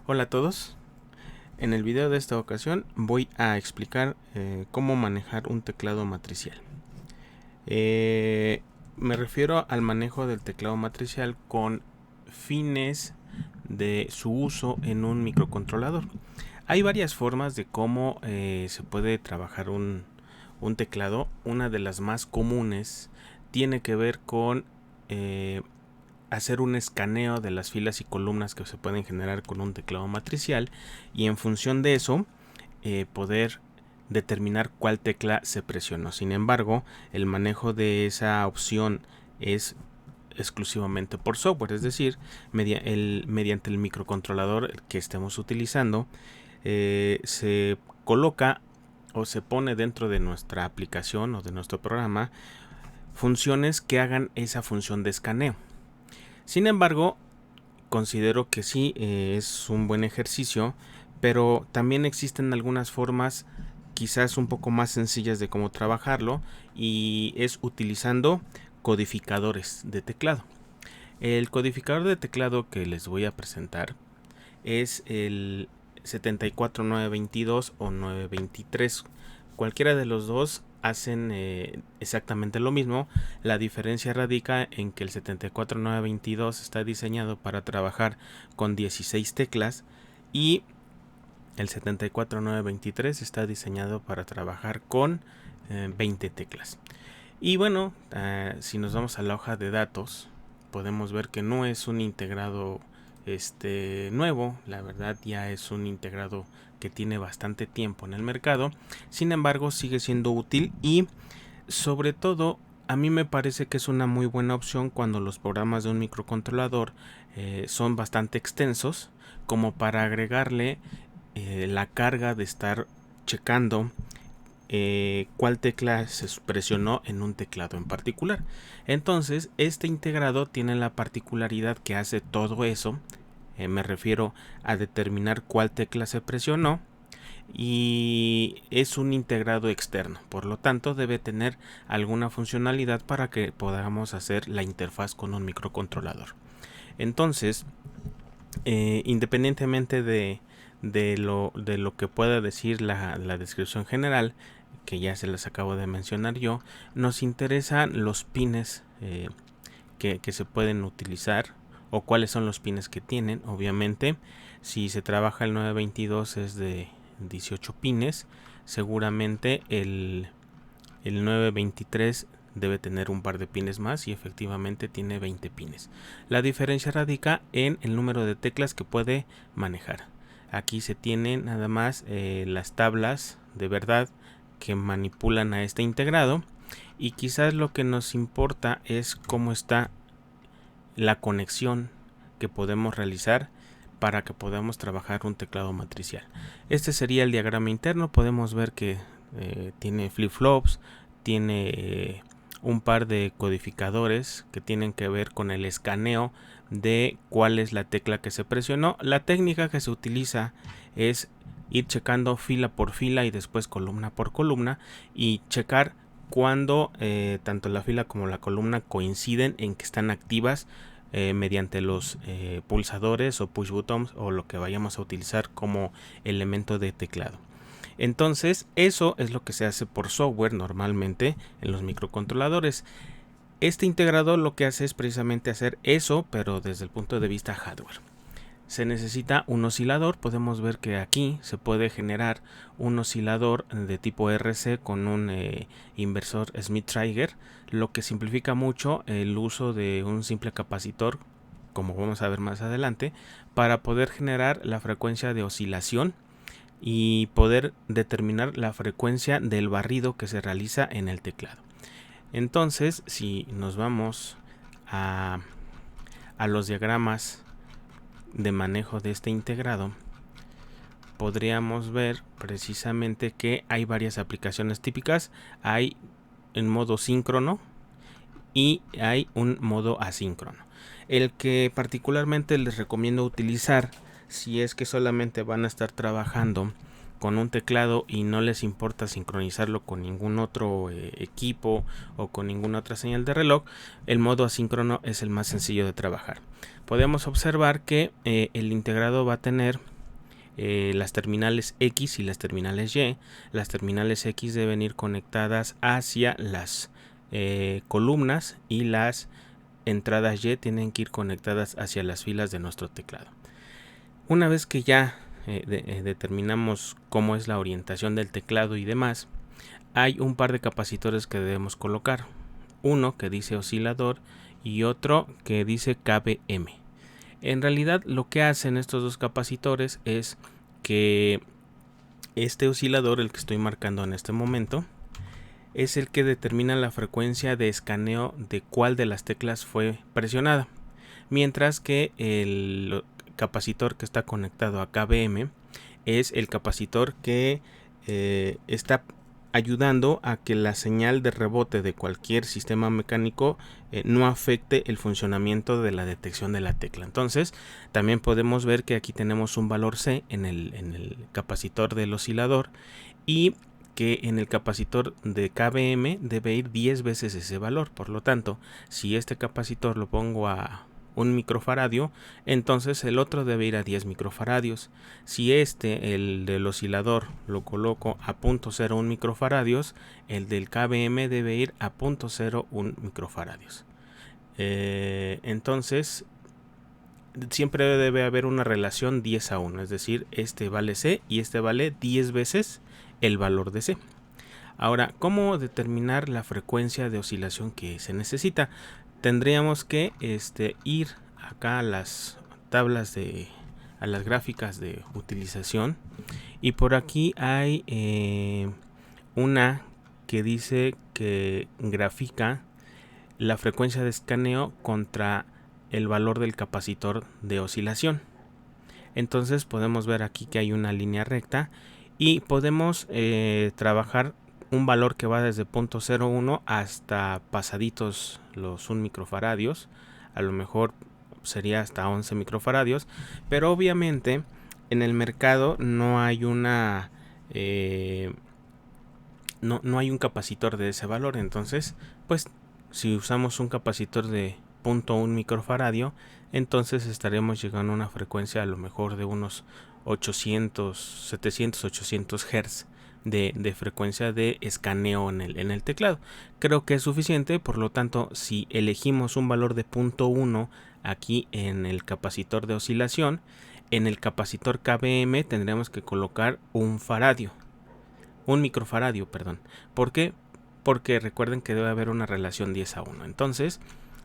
Hola a todos. En el video de esta ocasión voy a explicar cómo manejar un teclado matricial. Me refiero al manejo del teclado matricial con fines de su uso en un microcontrolador. Hay varias formas de cómo se puede trabajar un teclado. Una de las más comunes tiene que ver con hacer un escaneo de las filas y columnas que se pueden generar con un teclado matricial, y en función de eso poder determinar cuál tecla se presionó. Sin embargo, el manejo de esa opción es exclusivamente por software, es decir, mediante el microcontrolador que estemos utilizando, se coloca o se pone dentro de nuestra aplicación o de nuestro programa funciones que hagan esa función de escaneo. Sin embargo, considero que sí es un buen ejercicio, pero también existen algunas formas quizás un poco más sencillas de cómo trabajarlo, y es utilizando codificadores de teclado. El codificador de teclado que les voy a presentar es el 74922 o 923. Cualquiera de los dos hacen exactamente lo mismo. La diferencia radica en que el 74922 está diseñado para trabajar con 16 teclas y el 74923 está diseñado para trabajar con 20 teclas. Y bueno, si nos vamos a la hoja de datos, podemos ver que no es un integrado nuevo. La verdad, ya es un integrado que tiene bastante tiempo en el mercado. Sin embargo, sigue siendo útil, y sobre todo a mí me parece que es una muy buena opción cuando los programas de un microcontrolador son bastante extensos, como para agregarle la carga de estar checando cuál tecla se presionó en un teclado en particular. Entonces, este integrado tiene la particularidad que hace todo eso. Me refiero a determinar cuál tecla se presionó, y es un integrado externo, por lo tanto debe tener alguna funcionalidad para que podamos hacer la interfaz con un microcontrolador. Entonces, independientemente de lo que pueda decir la descripción general, que ya se las acabo de mencionar yo, nos interesan los pines que se pueden utilizar, o cuáles son los pines que tienen. Obviamente, si se trabaja el 922 es de 18 pines, seguramente el 923 debe tener un par de pines más, y efectivamente tiene 20 pines. La diferencia radica en el número de teclas que puede manejar. Aquí se tienen nada más las tablas de verdad que manipulan a este integrado, y quizás lo que nos importa es cómo está la conexión que podemos realizar para que podamos trabajar un teclado matricial. Este sería el diagrama interno. Podemos ver que tiene flip-flops, tiene un par de codificadores que tienen que ver con el escaneo de cuál es la tecla que se presionó. La técnica que se utiliza es ir checando fila por fila y después columna por columna, y checar cuando tanto la fila como la columna coinciden en que están activas mediante los pulsadores o push buttons, o lo que vayamos a utilizar como elemento de teclado. Entonces, eso es lo que se hace por software normalmente en los microcontroladores. Este integrador lo que hace es precisamente hacer eso, pero desde el punto de vista hardware. Se necesita un oscilador. Podemos ver que aquí se puede generar un oscilador de tipo RC con un inversor Smith-Traeger, lo que simplifica mucho el uso de un simple capacitor, como vamos a ver más adelante, para poder generar la frecuencia de oscilación y poder determinar la frecuencia del barrido que se realiza en el teclado. Entonces, si nos vamos a los diagramas de manejo de este integrado, podríamos ver precisamente que hay varias aplicaciones típicas. Hay en modo síncrono y hay un modo asíncrono. El que particularmente les recomiendo utilizar, si es que solamente van a estar trabajando con un teclado y no les importa sincronizarlo con ningún otro equipo o con ninguna otra señal de reloj, el modo asíncrono es el más sencillo de trabajar. Podemos observar que el integrado va a tener las terminales X y las terminales Y. Las terminales X deben ir conectadas hacia las columnas y las entradas Y tienen que ir conectadas hacia las filas de nuestro teclado. Una vez que ya determinamos cómo es la orientación del teclado y demás, hay un par de capacitores que debemos colocar. Uno que dice oscilador y otro que dice KBM. En realidad lo que hacen estos dos capacitores es que este oscilador, el que estoy marcando en este momento, es el que determina la frecuencia de escaneo de cuál de las teclas fue presionada, mientras que el capacitor que está conectado a KBM es el capacitor que está ayudando a que la señal de rebote de cualquier sistema mecánico no afecte el funcionamiento de la detección de la tecla. Entonces también podemos ver que aquí tenemos un valor C en el capacitor del oscilador y que en el capacitor de KBM debe ir 10 veces ese valor. Por lo tanto, si este capacitor lo pongo a 1 microfaradio, entonces el otro debe ir a 10 microfaradios. Si el del oscilador, lo coloco a 0.01 microfaradios, el del KBM debe ir a 0.01 microfaradios. Entonces, siempre debe haber una relación 10:1, es decir, este vale C y este vale 10 veces el valor de C. Ahora, ¿cómo determinar la frecuencia de oscilación que se necesita? Tendríamos que ir acá a las tablas a las gráficas de utilización, y por aquí hay una que dice que grafica la frecuencia de escaneo contra el valor del capacitor de oscilación. Entonces podemos ver aquí que hay una línea recta y podemos trabajar un valor que va desde 0.01 hasta pasaditos los 1 microfaradios. A lo mejor sería hasta 11 microfaradios, pero obviamente en el mercado no hay una no hay un capacitor de ese valor. Entonces, pues si usamos un capacitor de 0.1 microfaradio, entonces estaremos llegando a una frecuencia a lo mejor de unos 700, 800 Hz de frecuencia de escaneo en el teclado. Creo que es suficiente. Por lo tanto, si elegimos un valor de 0.1 aquí en el capacitor de oscilación, en el capacitor KBM tendremos que colocar un microfaradio, perdón. ¿Por qué? Porque recuerden que debe haber una relación 10:1. Entonces,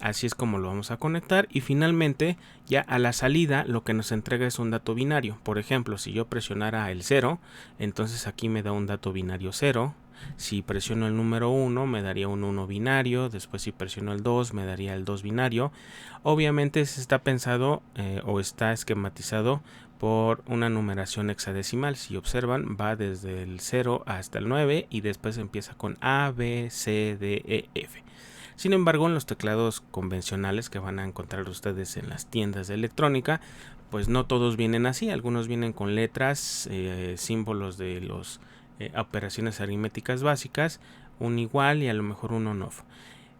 así es como lo vamos a conectar, y finalmente ya a la salida lo que nos entrega es un dato binario. Por ejemplo, si yo presionara el 0, entonces aquí me da un dato binario 0. Si presiono el número 1 me daría un 1 binario. Después si presiono el 2 me daría el 2 binario. Obviamente se está pensado o está esquematizado por una numeración hexadecimal. Si observan, va desde el 0 hasta el 9 y después empieza con A, B, C, D, E, F. Sin embargo, en los teclados convencionales que van a encontrar ustedes en las tiendas de electrónica, pues no todos vienen así. Algunos vienen con letras, símbolos de las operaciones aritméticas básicas, un igual y a lo mejor un on-off.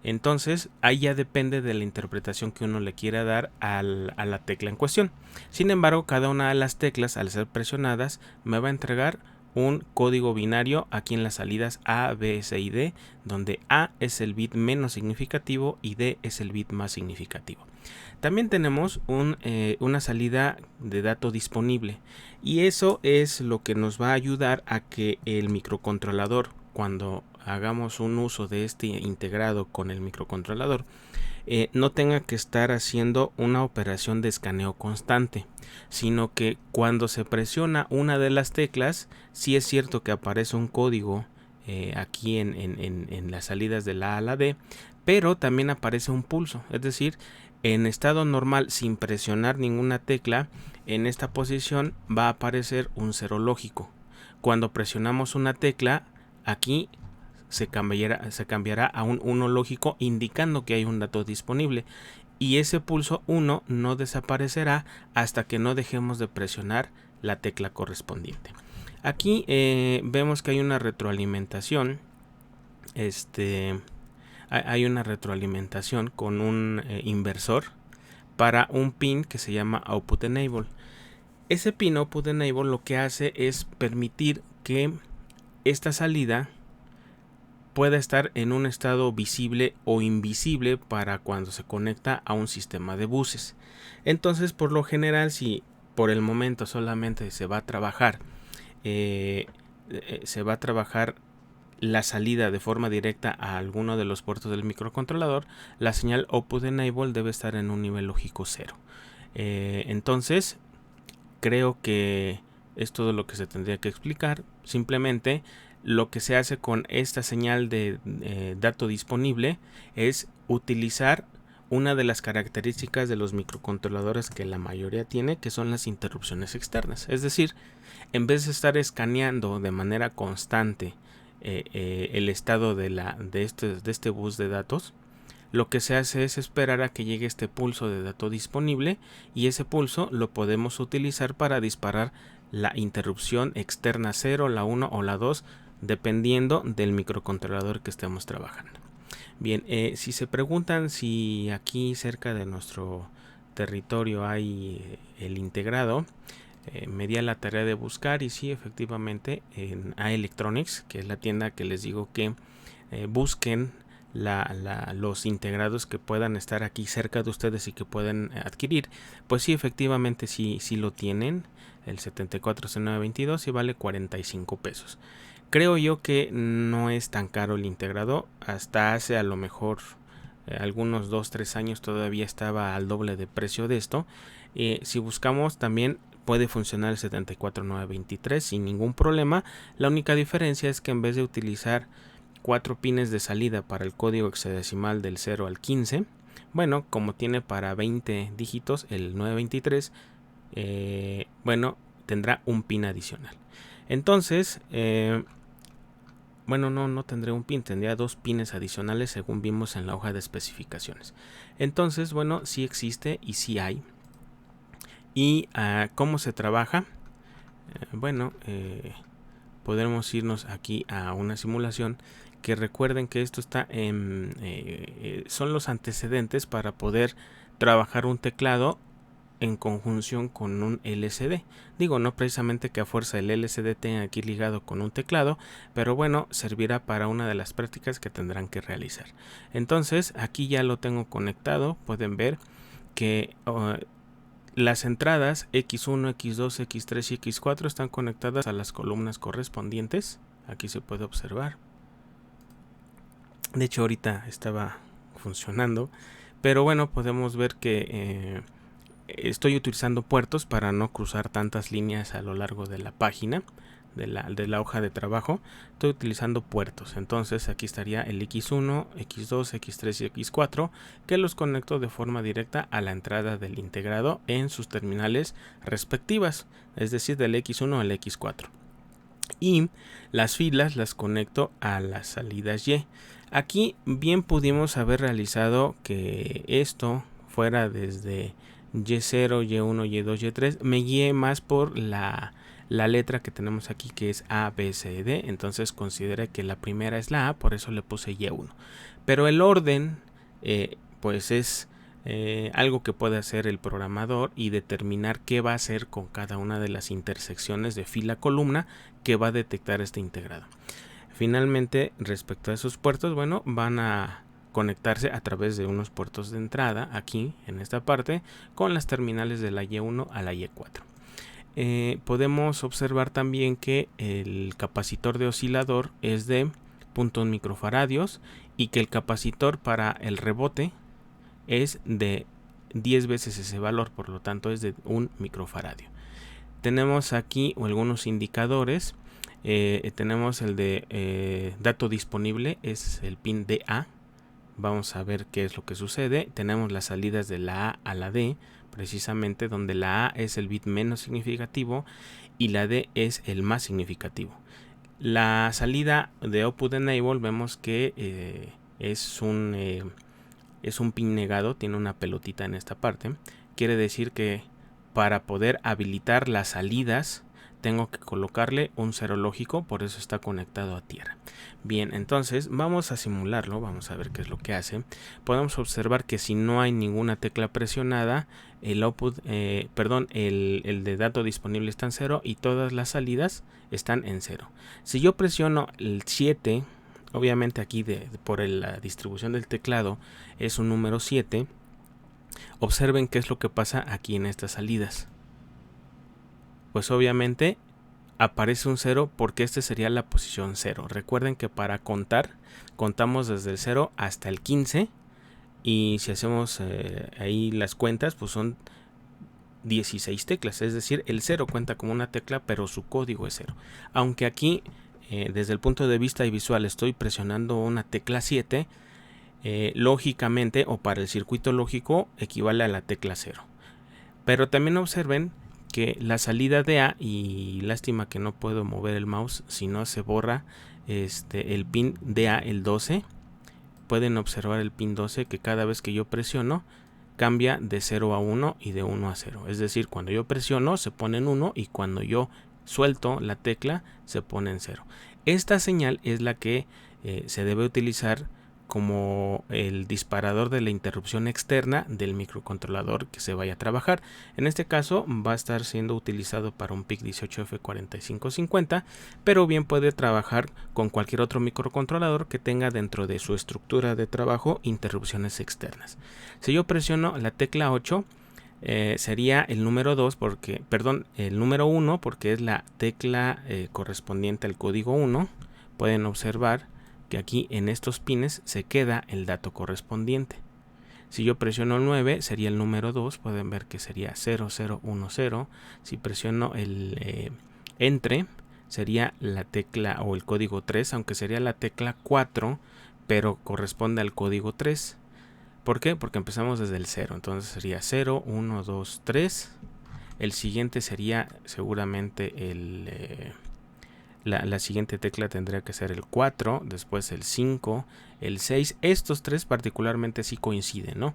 Entonces, ahí ya depende de la interpretación que uno le quiera dar a la tecla en cuestión. Sin embargo, cada una de las teclas, al ser presionadas, me va a entregar un código binario aquí en las salidas A, B, C y D, donde A es el bit menos significativo y D es el bit más significativo. También tenemos una salida de dato disponible, y eso es lo que nos va a ayudar a que el microcontrolador, cuando hagamos un uso de este integrado con el microcontrolador, no tenga que estar haciendo una operación de escaneo constante, sino que cuando se presiona una de las teclas, sí es cierto que aparece un código aquí en las salidas de la A a la D, pero también aparece un pulso. Es decir, en estado normal, sin presionar ninguna tecla, en esta posición va a aparecer un cero lógico. Cuando presionamos una tecla, aquí se cambiará a un 1 lógico, indicando que hay un dato disponible, y ese pulso 1 no desaparecerá hasta que no dejemos de presionar la tecla correspondiente. Aquí vemos que hay una retroalimentación. Hay una retroalimentación con un inversor para un pin que se llama Output Enable. Ese pin Output Enable lo que hace es permitir que esta salida pueda estar en un estado visible o invisible para cuando se conecta a un sistema de buses. Entonces, por lo general, si por el momento solamente se va a trabajar la salida de forma directa a alguno de los puertos del microcontrolador, la señal Output Enable debe estar en un nivel lógico 0. Entonces, creo que es todo lo que se tendría que explicar. Simplemente lo que se hace con esta señal de dato disponible es utilizar una de las características de los microcontroladores que la mayoría tiene, que son las interrupciones externas. Es decir, en vez de estar escaneando de manera constante el estado de este bus de datos, lo que se hace es esperar a que llegue este pulso de dato disponible, y ese pulso lo podemos utilizar para disparar la interrupción externa 0, la 1 o la 2, dependiendo del microcontrolador que estemos trabajando. Bien, si se preguntan si aquí cerca de nuestro territorio hay el integrado, me di a la tarea de buscar, y sí, efectivamente en A-Electronics, que es la tienda que les digo que busquen los integrados que puedan estar aquí cerca de ustedes y que pueden adquirir. Pues sí, efectivamente sí lo tienen, el 74C922, y vale 45 pesos. Creo yo que no es tan caro el integrado. Hasta hace a lo mejor algunos 2-3 años todavía estaba al doble de precio de esto. Si buscamos, también puede funcionar el 74923 sin ningún problema. La única diferencia es que en vez de utilizar 4 pines de salida para el código hexadecimal del 0 al 15, bueno, como tiene para 20 dígitos el 923, bueno, tendrá un pin adicional. Entonces, bueno, no tendré un pin, tendría 2 pines adicionales según vimos en la hoja de especificaciones. Entonces, bueno, sí existe y sí hay. ¿Y cómo se trabaja? Bueno, podremos irnos aquí a una simulación, que recuerden que esto está son los antecedentes para poder trabajar un teclado en conjunción con un LCD. Digo, no precisamente que a fuerza el LCD tenga aquí ligado con un teclado, pero bueno, servirá para una de las prácticas que tendrán que realizar. Entonces, aquí ya lo tengo conectado. Pueden ver que las entradas X1, X2, X3 y X4 están conectadas a las columnas correspondientes. Aquí se puede observar. De hecho, ahorita estaba funcionando, pero bueno, podemos ver que estoy utilizando puertos para no cruzar tantas líneas a lo largo de la página, de la hoja de trabajo. Estoy utilizando puertos. Entonces aquí estaría el X1, X2, X3 y X4, que los conecto de forma directa a la entrada del integrado en sus terminales respectivas, es decir, del X1 al X4. Y las filas las conecto a las salidas Y. Aquí bien pudimos haber realizado que esto fuera desde Y0, Y1, Y2, Y3. Me guié más por la letra que tenemos aquí, que es A, B, C, D. Entonces consideré que la primera es la A, por eso le puse Y1. Pero el orden pues es algo que puede hacer el programador y determinar qué va a hacer con cada una de las intersecciones de fila-columna que va a detectar este integrado. Finalmente, respecto a esos puertos, bueno, van a conectarse a través de unos puertos de entrada aquí en esta parte con las terminales de la Y1 a la Y4. Podemos observar también que el capacitor de oscilador es de 0.1 microfaradios y que el capacitor para el rebote es de 10 veces ese valor, por lo tanto es de 1 microfaradio. Tenemos aquí algunos indicadores. Tenemos el de dato disponible, es el pin DA. Vamos a ver qué es lo que sucede. Tenemos las salidas de la A a la D, precisamente donde la A es el bit menos significativo y la D es el más significativo. La salida de Output Enable vemos que es un pin negado, tiene una pelotita en esta parte. Quiere decir que para poder habilitar las salidas tengo que colocarle un 0 lógico, por eso está conectado a tierra. Bien, entonces vamos a simularlo, vamos a ver qué es lo que hace. Podemos observar que si no hay ninguna tecla presionada, el output, el de dato disponible está en 0 y todas las salidas están en 0. Si yo presiono el 7, obviamente aquí por la distribución del teclado es un número 7, observen qué es lo que pasa aquí en estas salidas. Pues obviamente aparece un 0 porque este sería la posición 0. Recuerden que para contar, contamos desde el 0 hasta el 15. Y si hacemos ahí las cuentas, pues son 16 teclas. Es decir, el 0 cuenta como una tecla, pero su código es 0. Aunque aquí, desde el punto de vista visual, estoy presionando una tecla 7, lógicamente, o para el circuito lógico, equivale a la tecla 0. Pero también observen que la salida de A, y lástima que no puedo mover el mouse, si no se borra el pin de A, el 12. Pueden observar el pin 12 que cada vez que yo presiono cambia de 0 a 1 y de 1 a 0. Es decir, cuando yo presiono se pone en 1 y cuando yo suelto la tecla se pone en 0. Esta señal es la que se debe utilizar como el disparador de la interrupción externa del microcontrolador que se vaya a trabajar. En este caso va a estar siendo utilizado para un PIC18F4550, pero bien puede trabajar con cualquier otro microcontrolador que tenga dentro de su estructura de trabajo interrupciones externas. Si yo presiono la tecla 8, sería el número 2 el número 1 porque es la tecla correspondiente al código 1. Pueden observar que aquí en estos pines se queda el dato correspondiente. Si yo presiono el 9 sería el número 2, pueden ver que sería 0010. Si presiono el entre sería la tecla o el código 3, aunque sería la tecla 4, pero corresponde al código 3. ¿Por qué? Porque empezamos desde el 0, entonces sería 0, 1, 2, 3. El siguiente sería seguramente la siguiente tecla tendría que ser el 4, después el 5, el 6. Estos tres particularmente sí coinciden, ¿no?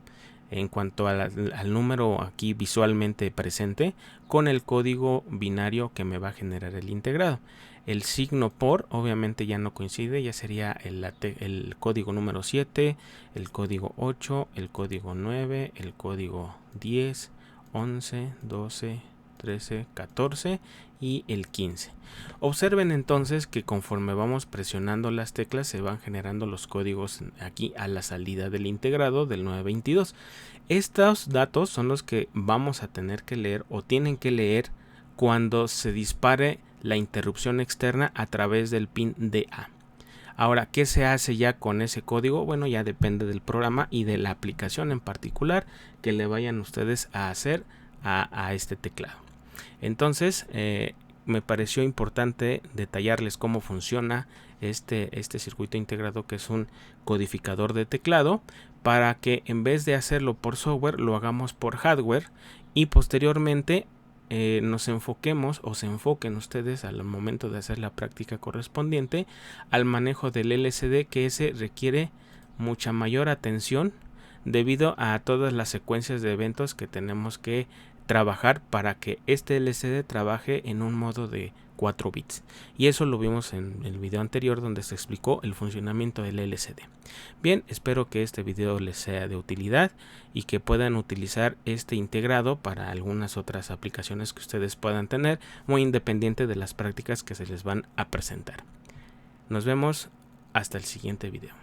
En cuanto al número aquí visualmente presente con el código binario que me va a generar el integrado. El signo por obviamente ya no coincide, ya sería el código número 7, el código 8, el código 9, el código 10, 11, 12, 13, 14 y el 15. Observen entonces que conforme vamos presionando las teclas se van generando los códigos aquí a la salida del integrado del 922. Estos datos son los que vamos a tener que leer o tienen que leer cuando se dispare la interrupción externa a través del pin DA. Ahora, ¿qué se hace ya con ese código? Bueno, ya depende del programa y de la aplicación en particular que le vayan ustedes a hacer a este teclado. Entonces, me pareció importante detallarles cómo funciona este circuito integrado, que es un codificador de teclado, para que en vez de hacerlo por software lo hagamos por hardware y posteriormente nos enfoquemos o se enfoquen ustedes al momento de hacer la práctica correspondiente al manejo del LCD, que ese requiere mucha mayor atención debido a todas las secuencias de eventos que tenemos que trabajar para que este LCD trabaje en un modo de 4 bits, y eso lo vimos en el video anterior donde se explicó el funcionamiento del LCD. Bien, espero que este video les sea de utilidad y que puedan utilizar este integrado para algunas otras aplicaciones que ustedes puedan tener, muy independiente de las prácticas que se les van a presentar. Nos vemos hasta el siguiente video.